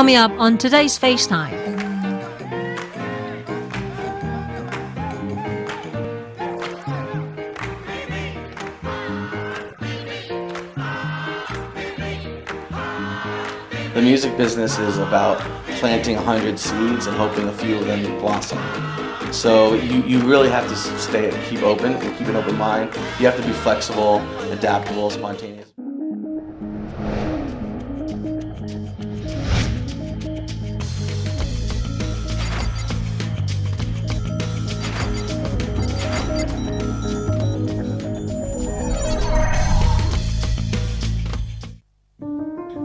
Coming up on today's FaceTime. The music business is about planting 100 seeds and hoping a few of them blossom. So you really have to keep open and keep an open mind. You have to be flexible, adaptable, spontaneous.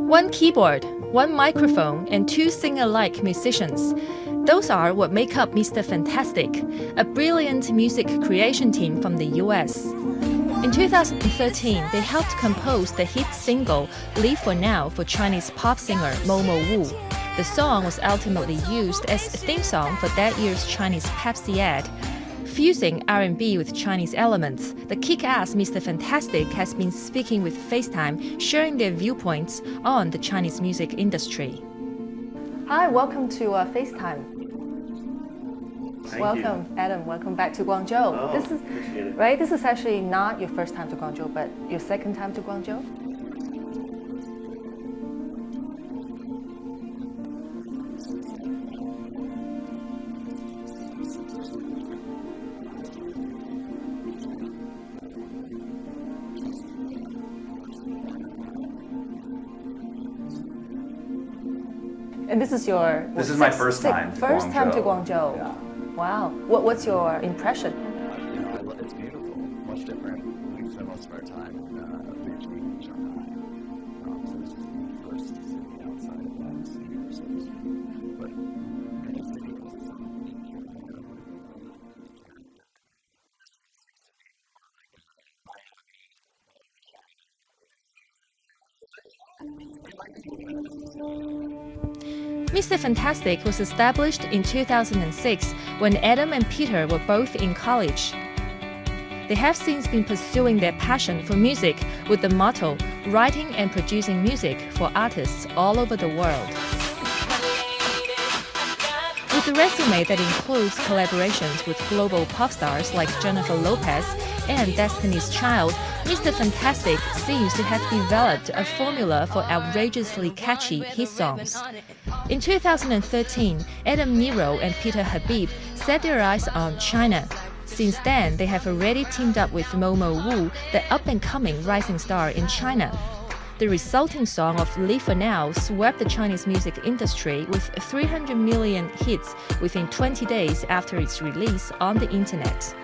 One keyboard, one microphone, and two sing-alike musicians. Those are what make up Mr. Fantastic, a brilliant music creation team from the US. In 2013, they helped compose the hit single Live for Now for Chinese pop singer Momo Wu. The song was ultimately used as a theme song for that year's Chinese Pepsi ad. Fusing R&B with Chinese elements, the kick-ass Mr. Fantastic has been speaking with FaceTime, sharing their viewpoints on the Chinese music industry. Hi, welcome to FaceTime. Welcome, Adam. Welcome back to Guangzhou. Appreciate it. Right. This is actually not your first time to Guangzhou, but your second time to Guangzhou. And this is your my first time to first time to Guangzhou. Yeah. Wow. What's your impression? It's beautiful, much different. We spend most of our time in Beijing and Shanghai. So this is the first city outside of that sphere, so to speak. But any city has its own. Mr. Fantastic was established in 2006 when Adam and Peter were both in college. They have since been pursuing their passion for music with the motto, writing and producing music for artists all over the world. With a resume that includes collaborations with global pop stars like Jennifer Lopez and Destiny's Child, Mr. Fantastic seems to have developed a formula for outrageously catchy hit songs. In 2013, Adam Nero and Peter Habib set their eyes on China. Since then, they have already teamed up with Momo Wu, the up-and-coming rising star in China. The resulting song of Live for Now swept the Chinese music industry with 300 million hits within 20 days after its release on the internet.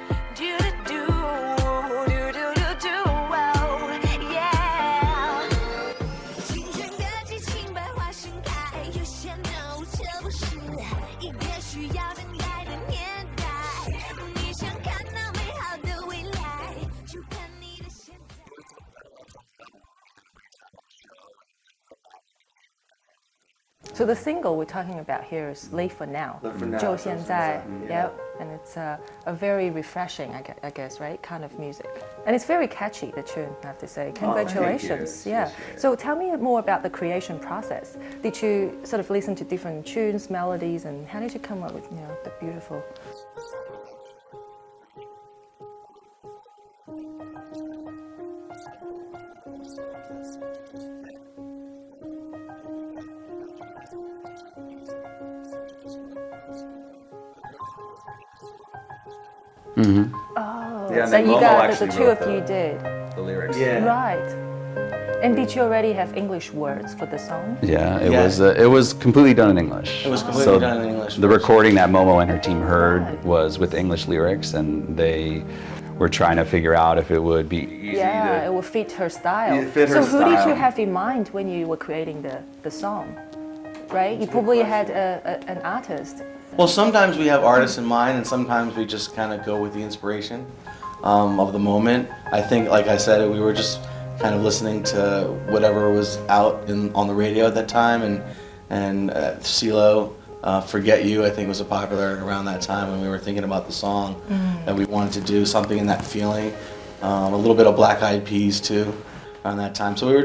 So the single we're talking about here is Live for Now. Live for Now. 就现在, Yeah. yep. And it's a very refreshing, I guess, right, kind of music. And it's very catchy, the tune, I have to say. Congratulations. Thank you. Yeah. Appreciate it. So tell me more about the creation process. Did you sort of listen to different tunes, melodies, and how did you come up with, the beautiful... Mm-hmm. Oh, Yeah, so and you Momo got the actually two wrote of you did. The lyrics. Yeah. Right. And did you already have English words for the song? Yeah, Yeah. it was completely done in English. It was completely So done in English. The recording that Momo and her team heard Right. was with English lyrics, and they were trying to figure out if it would be easy Yeah, it to... will fit her style. It fit so her who did you style. have in mind when you were creating the song? Right? You probably had an artist. Well, sometimes we have artists in mind, and sometimes we just kind of go with the inspiration of the moment. I think, like I said, we were just kind of listening to whatever was out on the radio at that time, and CeeLo, Forget You, I think was popular around that time when we were thinking about the song, and we wanted to do something in that feeling. A little bit of Black Eyed Peas too, around that time. So we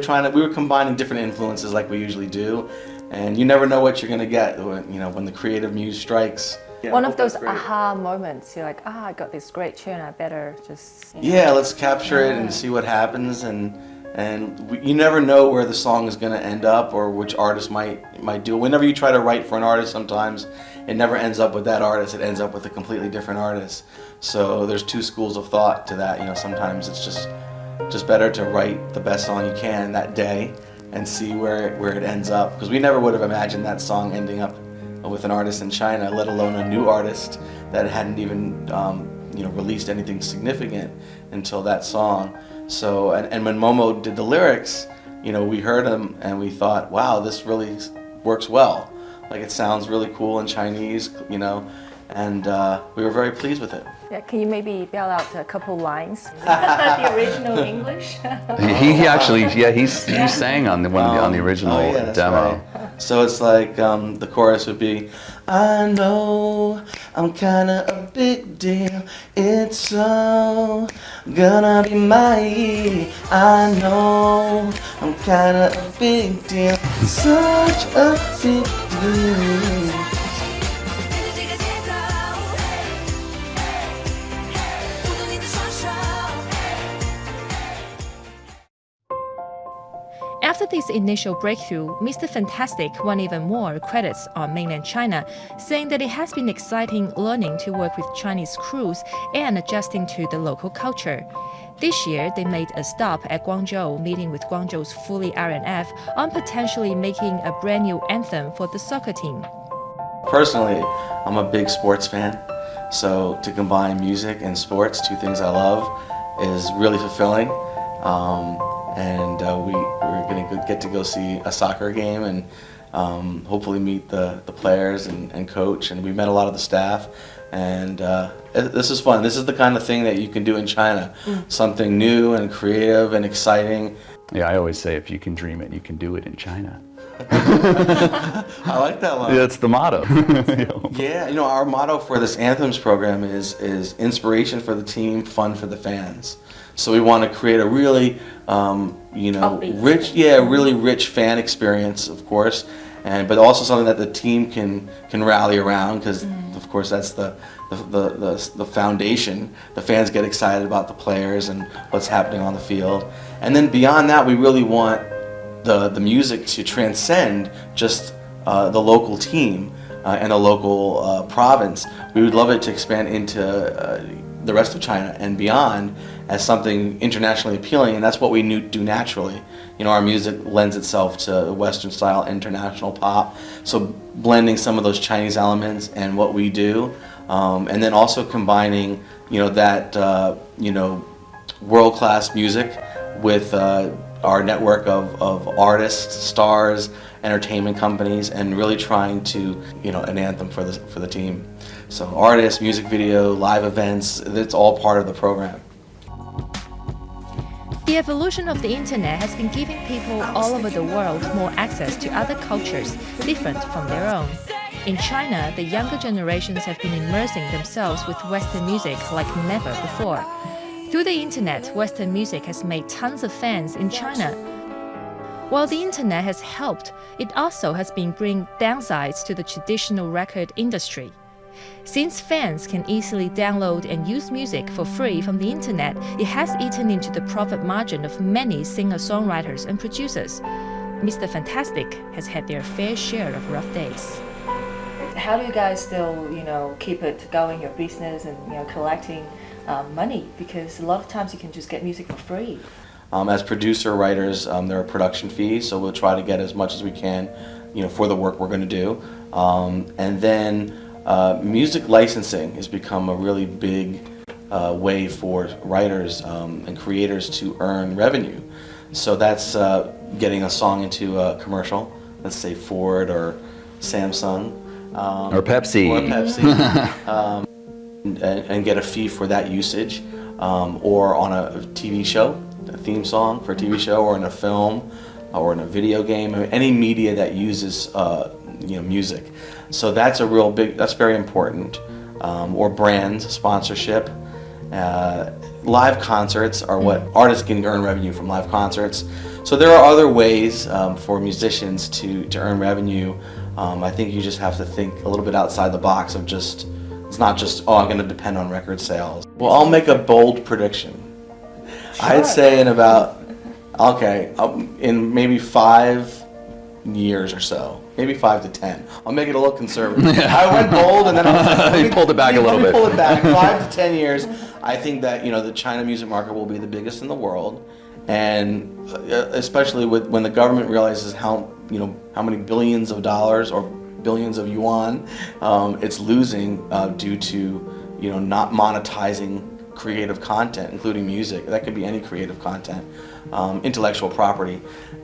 were combining different influences like we usually do, and you never know what you're gonna get when, you know, when the creative muse strikes. Yeah, One of hope those that's great. aha moments. You're like, I got this great tune. I better just. Yeah, let's capture it and see what happens, and you never know where the song is going to end up or which artist might do it. Whenever you try to write for an artist, sometimes it never ends up with that artist. It ends up with a completely different artist. So there's two schools of thought to that. You know, sometimes it's just better to write the best song you can that day and see where it ends up, because we never would have imagined that song ending up with an artist in China, let alone a new artist that hadn't even you know, released anything significant until that song. So, and when Momo did the lyrics, you know, we heard them and we thought, wow, this really works well. Like, it sounds really cool in Chinese, you know, and we were very pleased with it. Yeah, can you maybe bail out a couple lines? The original English. He actually, yeah, he sang on the original oh, yeah, that's demo. Right. So it's like the chorus would be, I know I'm kinda a big deal. It's so gonna be my year. I know I'm kinda a big deal. Such a big deal. After this initial breakthrough, Mr. Fantastic won even more credits on mainland China, saying that it has been exciting learning to work with Chinese crews and adjusting to the local culture. This year, they made a stop at Guangzhou, meeting with Guangzhou's Fully RNF on potentially making a brand new anthem for the soccer team. Personally, I'm a big sports fan, so to combine music and sports, two things I love, is really fulfilling. We're going to get to go see a soccer game and hopefully meet the players and coach. And we met a lot of the staff. And this is fun. This is the kind of thing that you can do in China. Something new and creative and exciting. Yeah, I always say if you can dream it, you can do it in China. I like that line. Yeah, that's the motto. Yeah, you know, our motto for this Anthems program is inspiration for the team, fun for the fans. So we want to create a really, you know, really rich fan experience, of course, but also something that the team can rally around, because of course that's the foundation. The fans get excited about the players and what's happening on the field, and then beyond that, we really want the music to transcend just the local team and the local province. We would love it to expand into the rest of China and beyond as something internationally appealing, and that's what we do naturally. You know, our music lends itself to Western style international pop, so blending some of those Chinese elements and what we do, and then also combining, you know, that you know, world-class music with our network of artists, stars, entertainment companies, and really trying to, you know, an anthem for the team. So artists, music video, live events, it's all part of the program. The evolution of the internet has been giving people all over the world more access to other cultures different from their own. In China, the younger generations have been immersing themselves with Western music like never before. Through the internet, Western music has made tons of fans in China. While the internet has helped, it also has been bringing downsides to the traditional record industry. Since fans can easily download and use music for free from the internet, it has eaten into the profit margin of many singer-songwriters and producers. Mr. Fantastic has had their fair share of rough days. How do you guys still, you know, keep it going, your business, and, you know, collecting money? Because a lot of times you can just get music for free. As producer writers, there are production fees, so we'll try to get as much as we can, you know, for the work we're going to do. And then music licensing has become a really big way for writers and creators to earn revenue. So that's getting a song into a commercial, let's say Ford or Samsung. Or Pepsi. And get a fee for that usage, or on a TV show, a theme song for a TV show, or in a film, or in a video game, or any media that uses you know, music. So that's a real big, that's very important. Or brand sponsorship. Live concerts are what artists can earn revenue from live concerts. So there are other ways for musicians to earn revenue. I think you just have to think a little bit outside the box of just, it's not just, oh, I'm going to depend on record sales. Well, I'll make a bold prediction. I'd say in about, in maybe 5 years or so, maybe 5 to 10. I'll make it a little conservative. I went bold and then You pulled it back a little bit. Pull it back. 5 to 10 years. I think that the China music market will be the biggest in the world, and especially when the government realizes how many billions of dollars or billions of yuan it's losing due to not monetizing creative content, including music. That could be any creative content, intellectual property.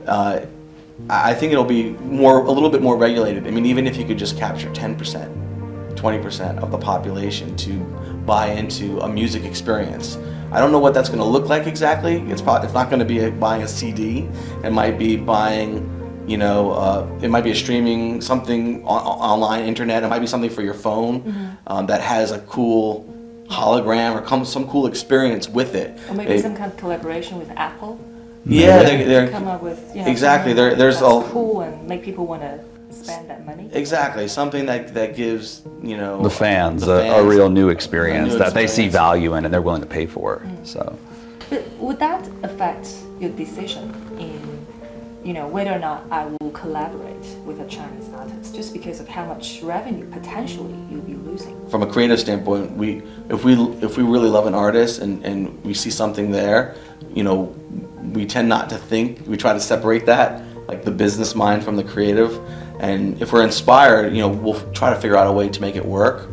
I think it'll be a little bit more regulated. I mean, even if you could just capture 10%, 20% of the population to buy into a music experience. I don't know what that's going to look like exactly. It's not going to be buying a CD. It might be buying, it might be a streaming something online, internet. It might be something for your phone that has a cool hologram or some cool experience with it. Or maybe some kind of collaboration with Apple. Yeah, they're come up with exactly. There's that's a cool and make people want to spend that money. Exactly, something that gives the fans a real new experience that they see value in and they're willing to pay for. So, but would that affect your decision in whether or not I will collaborate with a Chinese artist, just because of how much revenue potentially you'll be losing? From a creative standpoint, if we really love an artist and we see something there, we tend not to think. We try to separate that, like the business mind from the creative. And if we're inspired, we'll try to figure out a way to make it work.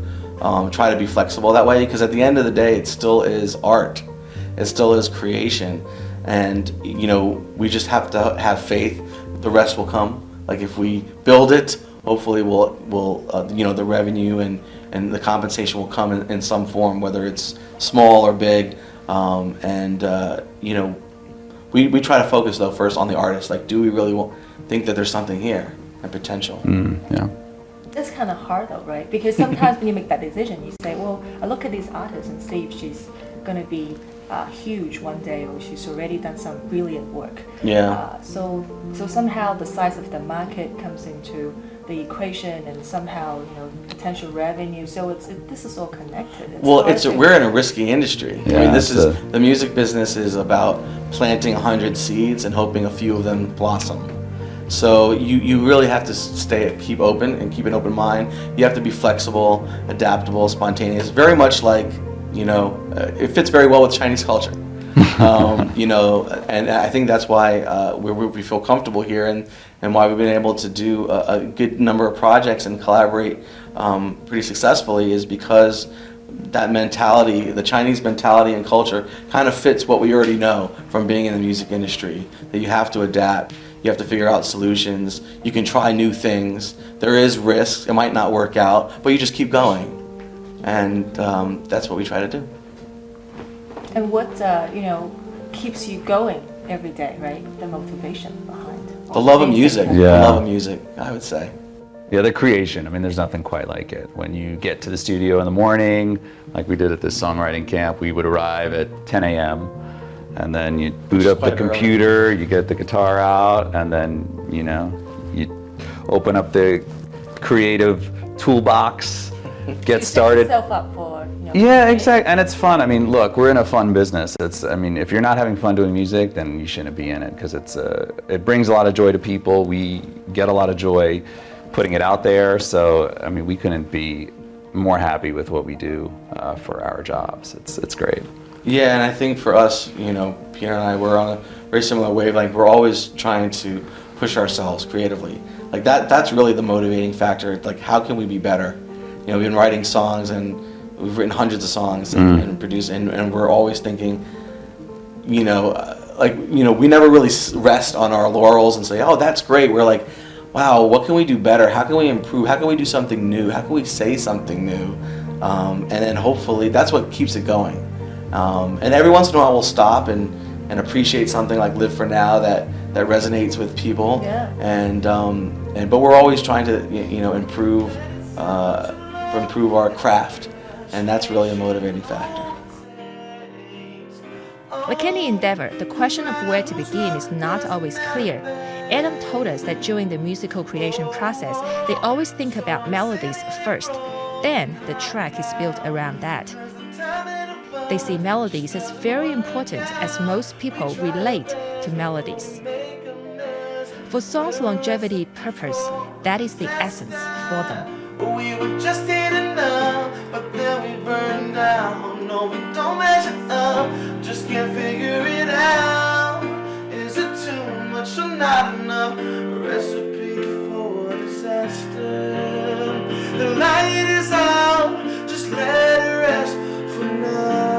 Try to be flexible that way, because at the end of the day, it still is art. It still is creation. And we just have to have faith. The rest will come. Like if we build it, hopefully we'll the revenue and the compensation will come in some form, whether it's small or big. We try to focus though first on the artist. Like, do we really think that there's something here and potential? Yeah. That's kind of hard though, right? Because sometimes when you make that decision, you say, well, I look at this artist and see if she's going to be huge one day, or she's already done some brilliant work. Yeah. So somehow the size of the market comes into the equation, and somehow potential revenue. So this is all connected. We're in a risky industry. Yeah, I mean, the music business is about planting 100 seeds and hoping a few of them blossom. So you really have to keep open and keep an open mind. You have to be flexible, adaptable, spontaneous. Very much like, it fits very well with Chinese culture. And I think that's why we feel comfortable here, and why we've been able to do a good number of projects and collaborate pretty successfully, is because that mentality, the Chinese mentality and culture, kind of fits what we already know from being in the music industry, that you have to adapt. You have to figure out solutions. You can try new things. There is risk. It might not work out, but you just keep going. And that's what we try to do. And what keeps you going every day, right? The motivation behind the love of music. Yeah. The love of music, I would say. Yeah, the creation. I mean, there's nothing quite like it. When you get to the studio in the morning, like we did at this songwriting camp, we would arrive at 10 a.m. and then you boot up the computer, you get the guitar out, and then you open up the creative toolbox, get started. Set yourself up for Yeah, exactly, and it's fun. I mean, look, we're in a fun business. If you're not having fun doing music, then you shouldn't be in it, because it brings a lot of joy to people. We get a lot of joy putting it out there. So, we couldn't be more happy with what we do for our jobs. It's great. Yeah, and I think for us, Pierre and I, we're on a very similar wavelength. We're always trying to push ourselves creatively. Like that's really the motivating factor. Like, how can we be better? We've been writing songs, and we've written hundreds of songs and produced, and we're always thinking, we never really rest on our laurels and say, oh, that's great. We're like, wow, what can we do better? How can we improve? How can we do something new? How can we say something new? And then hopefully that's what keeps it going. And every once in a while we'll stop and appreciate something like Live for Now that resonates with people. Yeah. But we're always trying to improve our craft, and that's really a motivating factor. Like any endeavor, the question of where to begin is not always clear. Adam told us that during the musical creation process, they always think about melodies first. Then the track is built around that. They see melodies as very important as most people relate to melodies. For songs' longevity purpose, that is the essence for them. We were just in enough, but then we burned down. No, we don't measure up, just can't figure it out. Is it too much or not enough? A recipe for disaster. The light is out, just let it rest for now.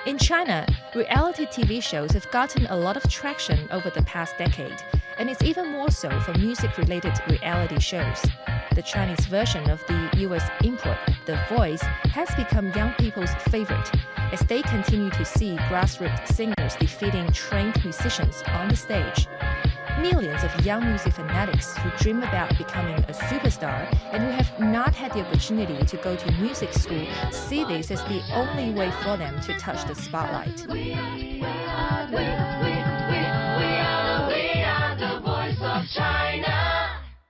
In China, reality TV shows have gotten a lot of traction over the past decade, and it's even more so for music-related reality shows. The Chinese version of the US import, The Voice, has become young people's favorite, as they continue to see grassroots singers defeating trained musicians on the stage. Millions of young music fanatics who dream about becoming a superstar and who have not had the opportunity to go to music school see this as the only way for them to touch the spotlight.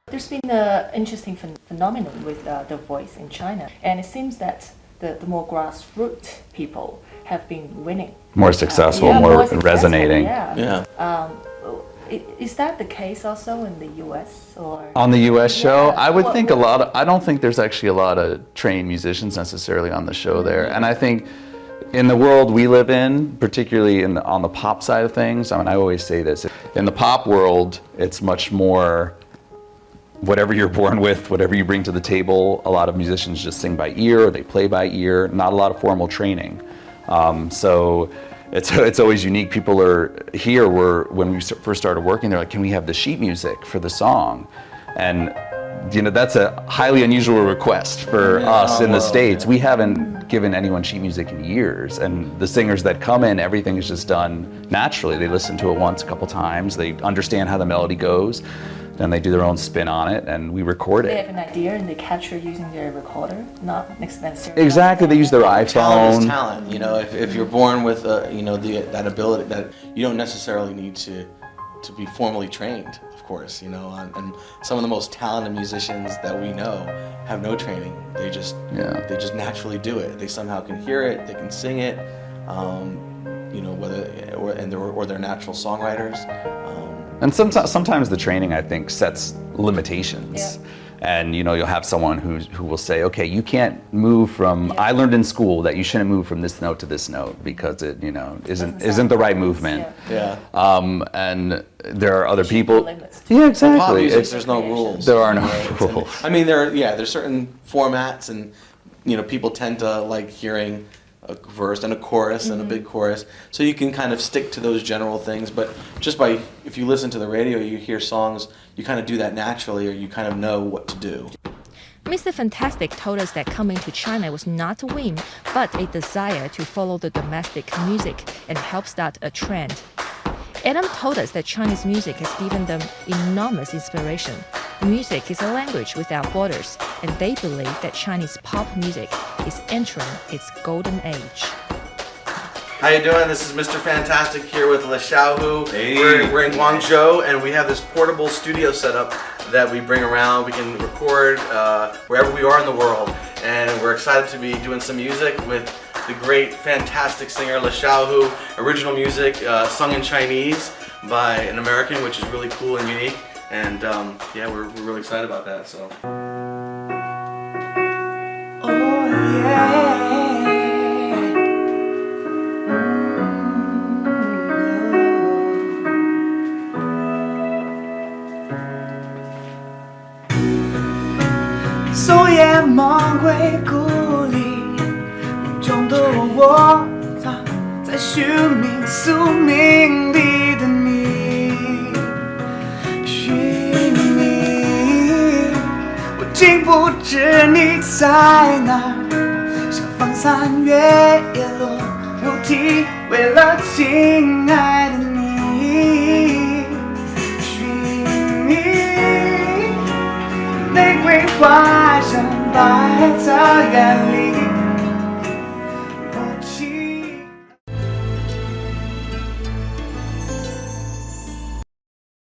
There's been an interesting phenomenon with The Voice in China, and it seems that the more grassroots people have been winning. More successful, more resonating. Yeah. Is that the case also in the U.S. or On the U.S. show, Yeah. I would think I don't think there's actually a lot of trained musicians necessarily on the show there. And I think in the world we live in, particularly on the pop side of things, I mean, I always say this, in the pop world, it's much more whatever you're born with, whatever you bring to the table. A lot of musicians just sing by ear or they play by ear, not a lot of formal training. So it's always unique. People are here when we first started working, they're like, can we have the sheet music for the song? And that's a highly unusual request for us in the States. We haven't given anyone sheet music in years, and the singers that come in, everything is just done naturally. They listen to it once, a couple times, they understand how the melody goes, then they do their own spin on it, and we record they it. have an idea and they capture using their recorder, not necessarily. Exactly, they use their Talent iPhone. is talent. If you're born with that ability, that you don't necessarily need to be formally trained, of course. And some of the most talented musicians that we know have no training. They just naturally do it. They somehow can hear it. They can sing it. Or they're natural songwriters. And sometimes the training, I think, sets limitations. Yeah. And you'll have someone who will say, okay, you can't move from. I learned in school that you shouldn't move from this note to this note because it isn't the right movement. Yeah. And there are other people. Limits. Yeah, exactly. Pop music, there's no rules. There are no rules. I mean, there's certain formats, and people tend to like hearing a verse and a chorus and a big chorus, so you can kind of stick to those general things. But if you listen to the radio, you hear songs, you kind of do that naturally, or you kind of know what to do. Mr. Fantastic told us that coming to China was not a whim, but a desire to follow the domestic music and help start a trend. Adam told us that Chinese music has given them enormous inspiration. Music is a language without borders, and they believe that Chinese pop music is entering its golden age. How you doing? This is Mr. Fantastic here with Le Xiaohu. Hey. We're in Guangzhou, and we have this portable studio set up that we bring around. We can record wherever we are in the world, and we're excited to be doing some music with the great, fantastic singer Le Xiaohu. Original music sung in Chinese by an American, which is really cool and unique. And we're really excited about that. So. Oh yeah. So 夜梦归故里，梦中的我藏在寻觅宿命里的你，寻觅，我竟不知你在哪儿，像放散月夜落入体，为了亲爱的你，寻觅。玫瑰花香摆在园里，